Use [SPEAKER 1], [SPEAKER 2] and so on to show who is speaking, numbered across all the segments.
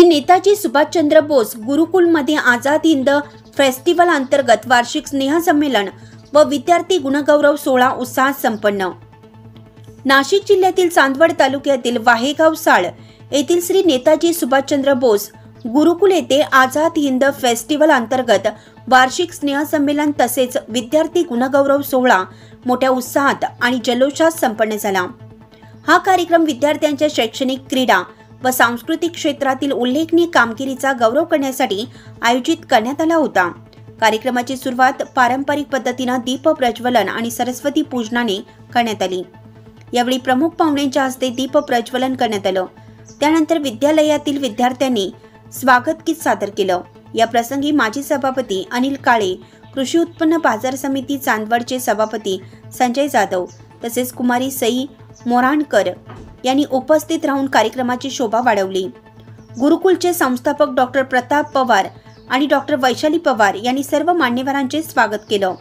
[SPEAKER 1] Netaji Subhashchandra Bose गुरुकुलमध्ये Azad Hind festival अंतर्गत वार्षिक स्नेहसंमेलन व विद्यार्थी गुणगौरव सोहळा उत्साहात संपन्न। नाशिक जिल्ह्यातील चांदवड तालुक्यातील वाहेगाव साळ येथील श्री नेताजी सुभाषचंद्र बोस गुरुकुल येथे आझाद हिंद फेस्टिवल अंतर्गत वार्षिक स्नेहसंमेलन तसेच विद्यार्थी गुणगौरव सोहळा मोठ्या उत्साहात आणि जल्लोषात संपन्न झाला। हा कार्यक्रम विद्यार्थ्यांच्या शैक्षणिक, क्रीडा व सांस्कृतिक क्षेत्रातील उल्लेखनीय कामगिरीचा गौरव करण्यासाठी आयोजित करण्यात आला होता। कार्यक्रमाची सुरुवात पारंपरिक पद्धतीने दीप प्रज्वलन आणि सरस्वती पूजनाने करण्यात आली। यावेळी प्रमुख पाहुण्यांच्या हस्ते दीप प्रज्वलन करण्यात आलं। त्यानंतर विद्यालयातील विद्यार्थ्यांनी स्वागत गीत सादर केलं। या प्रसंगी माजी सभापती अनिल काळे, कृषी उत्पन्न बाजार समिती चांदवडचे सभापती संजय जाधव तसेच कुमारी सई मोराणकर यांनी उपस्थित राहून कार्यक्रमाची शोभा वाढवली। गुरुकुलचे संस्थापक डॉक्टर प्रताप पवार आणि डॉक्टर वैशाली पवार यांनी सर्व मान्यवरांचे स्वागत केलं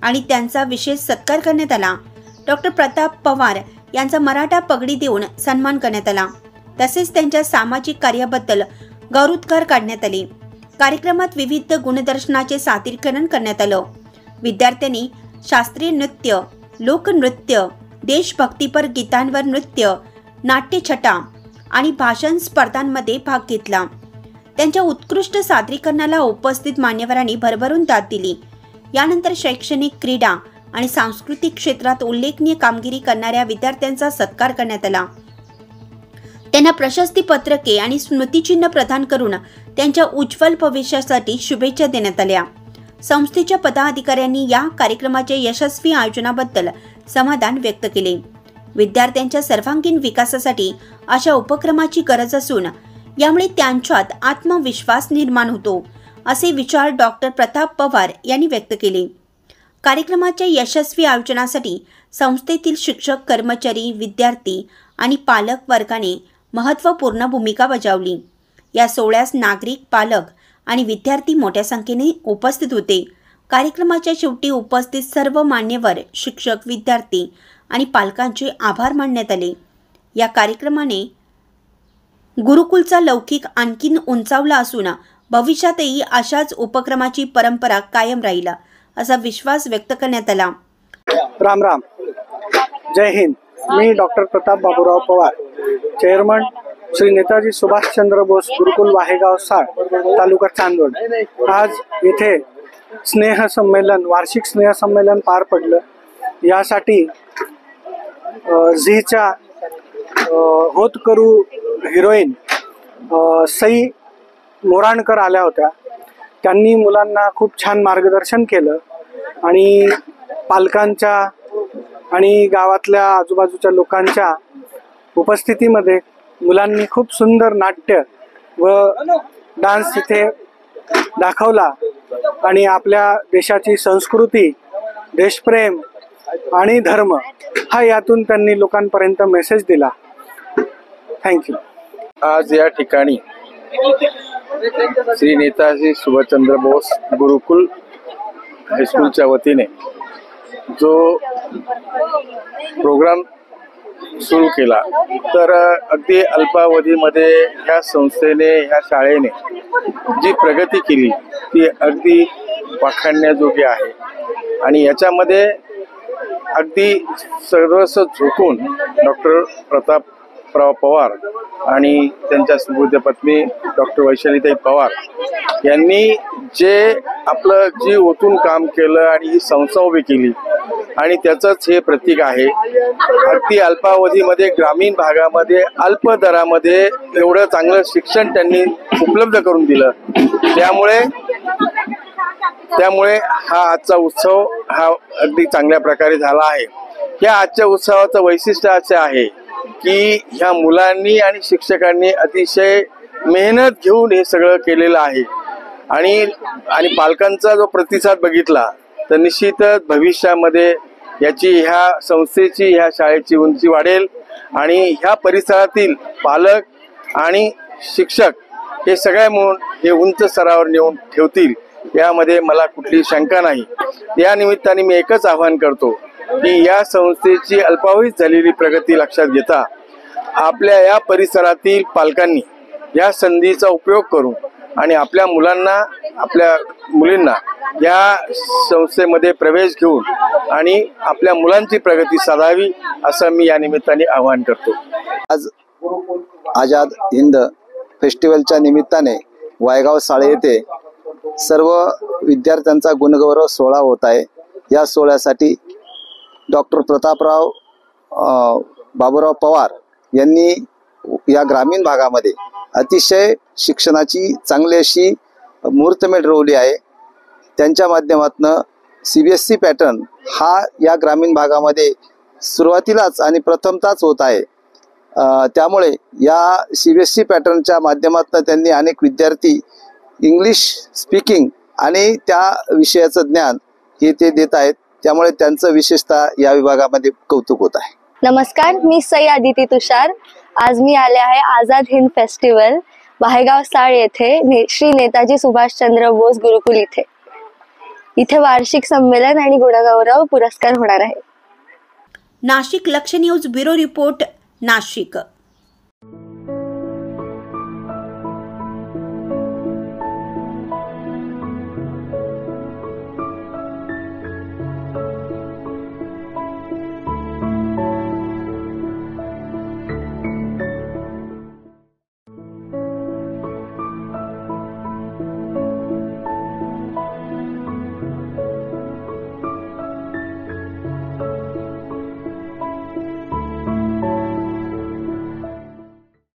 [SPEAKER 1] आणि त्यांचा विशेष सत्कार करण्यात आला। डॉक्टर प्रताप पवार यांचा मराठा पगडी देऊन सन्मान करण्यात आला। तसेच त्यांच्या सामाजिक कार्याबद्दल गौरवोद्गार काढण्यात आले। कार्यक्रमात विविध गुणदर्शनाचे सादरीकरण करण्यात आलं। विद्यार्थ्यांनी शास्त्रीय नृत्य, लोकनृत्य, देशभक्तीपर गीतांवर नृत्य, नाट्यछटा आणि भाषण स्पर्धांमध्ये भाग घेतला। त्यांच्या उत्कृष्ट सादरीकरणाला उपस्थित मान्यवरांनी भरभरून दाद दिली। यानंतर शैक्षणिक, क्रीडा आणि सांस्कृतिक क्षेत्रात उल्लेखनीय कामगिरी करणाऱ्या विद्यार्थ्यांचा सत्कार करण्यात आला। त्यांना प्रशस्ती पत्रके आणि स्मृतिचिन्ह प्रदान करून त्यांच्या उज्ज्वल भविष्यासाठी शुभेच्छा देण्यात आल्या। संस्थेच्या पदाधिकाऱ्यांनी या कार्यक्रमाच्या यशस्वी आयोजनाबद्दल समाधान व्यक्त केले। विद्यार्थ्यांच्या सर्वांगीण विकासासाठी अशा उपक्रमाची गरज असून यामुळे त्यांच्यात आत्मविश्वास निर्माण होतो, असे विचार डॉक्टर प्रताप पवार यांनी व्यक्त केले। कार्यक्रमाच्या यशस्वी आयोजनासाठी संस्थेतील शिक्षक, कर्मचारी, विद्यार्थी आणि पालक वर्गाने महत्त्वपूर्ण भूमिका बजावली। या सोहळ्यास नागरिक, पालक आणि विद्यार्थी मोठ्या संख्येने उपस्थित होते। कार्यक्रमाच्या शेवटी उपस्थित सर्व मान्यवर, शिक्षक, विद्यार्थी आणि पालकांचे आभार मानण्यात आले। या कार्यक्रमाने गुरुकुलचा लौकिक आणखीन उंचावला असून भविष्यातही अशाच उपक्रमाची परंपरा कायम राहील असा विश्वास व्यक्त करण्यात आला।
[SPEAKER 2] राम राम, जय हिंद। मी डॉक्टर प्रताप बाबूराव पवार, चेअरमन श्री नेताजी सुभाषचंद्र बोस गुरुकुल वाहेगाव साळ, तालुका चांदवड। आज इथे स्नेहसंमेलन, वार्षिक स्नेहसंमेलन पार पडलं। यासाठी झीच्या होतकरू हिरोईन सई मोराणकर आल्या होत्या। त्यांनी मुलांना खूप छान मार्गदर्शन केलं आणि पालकांच्या आणि गावातल्या आजूबाजूच्या लोकांच्या उपस्थितीमध्ये मुलांनी खूप सुंदर नाट्य व डान्स इथे दाखवला आणि आपल्या देशाची संस्कृती, देशप्रेम आणि धर्म हा यातून त्यांनी लोकांपर्यंत मेसेज दिला। थँक्यू।
[SPEAKER 3] आज या ठिकाणी श्री नेताजी सुभाषचंद्र बोस गुरुकुल हायस्कूलच्या वतीने जो प्रोग्राम सुरू केला, तर अगदी अल्पावधीमध्ये ह्या संस्थेने, ह्या शाळेने जी प्रगती केली ती अगदी वाखाणण्याजोगी आहे आणि याच्यामध्ये अगदी सर्वस्व झोकून डॉक्टर प्रतापराव पवार आणि त्यांच्या सुबोध्य पत्नी डॉक्टर वैशालीताई पवार यांनी जे आपलं जीव ओतून काम केलं आणि ही संस्था उभी केली आणि त्याचंच हे प्रतीक आहे। अगदी अल्पावधीमध्ये ग्रामीण भागामध्ये अल्प दरामध्ये एवढं चांगलं शिक्षण त्यांनी उपलब्ध करून दिलं। त्यामुळे हा आजचा उत्सव हा अगदी चांगल्या प्रकारे झाला आहे। या आजच्या उत्सवाचं वैशिष्ट्य असे आहे की ह्या मुलांनी आणि शिक्षकांनी अतिशय मेहनत घेऊन हे सगळं केलेलं आहे आणि पालकांचा जो प्रतिसाद बघितला तर निश्चितच भविष्यामध्ये याची, ह्या संस्थेची, ह्या शाळेची उंची वाढेल आणि ह्या परिसरातील पालक आणि शिक्षक हे सगळे मिळून हे उंच स्तरावर नेऊन ठेवतील यामध्ये मला कुठली शंका नाही। या निमित्ताने मी एकच आवाहन करतो की या संस्थेची अल्पावधीत झालेली प्रगती लक्षात घेता आपल्या या परिसरातील पालकांनी या संधीचा उपयोग करून आणि आपल्या मुलांना, आपल्या मुलींना या संस्थेमध्ये प्रवेश घेऊन आणि आपल्या मुलांची प्रगती साधावी असं मी या निमित्ताने आवाहन करतो।
[SPEAKER 4] आज आझाद हिंद फेस्टिवलच्या निमित्ताने वायगाव साळे येथे सर्व विद्यार्थ्यांचा गुणगौरव सोहळा होत आहे। या सोहळ्यासाठी डॉक्टर प्रतापराव बाबूराव पवार यांनी या ग्रामीण भागामध्ये अतिशय शिक्षणाची चांगली अशी मुहूर्तमेढ रोवली आहे। त्यांच्या माध्यमातून CBSE पॅटर्न हा या ग्रामीण भागामध्ये सुरुवातीलाच आणि प्रथमतःच होत आहे। त्यामुळे या CBSE पॅटर्नच्या माध्यमातून त्यांनी अनेक विद्यार्थी इंग्लिश स्पीकिंग आणि त्या विषयाचं ज्ञान हे ते देत आहेत। त्यामुळे त्यांचं विशेषतः या विभागामध्ये कौतुक होत आहे।
[SPEAKER 5] नमस्कार, मी सई आदिती तुषार। आज मी आले आहे आझाद हिंद फेस्टिवल वाहेगाव साळ येथे श्री नेताजी सुभाषचंद्र बोस गुरुकुल इथे वार्षिक संमेलन आणि गुणगौरव पुरस्कार होणार आहे।
[SPEAKER 1] नाशिक लक्ष न्यूज ब्युरो रिपोर्ट, नाशिक।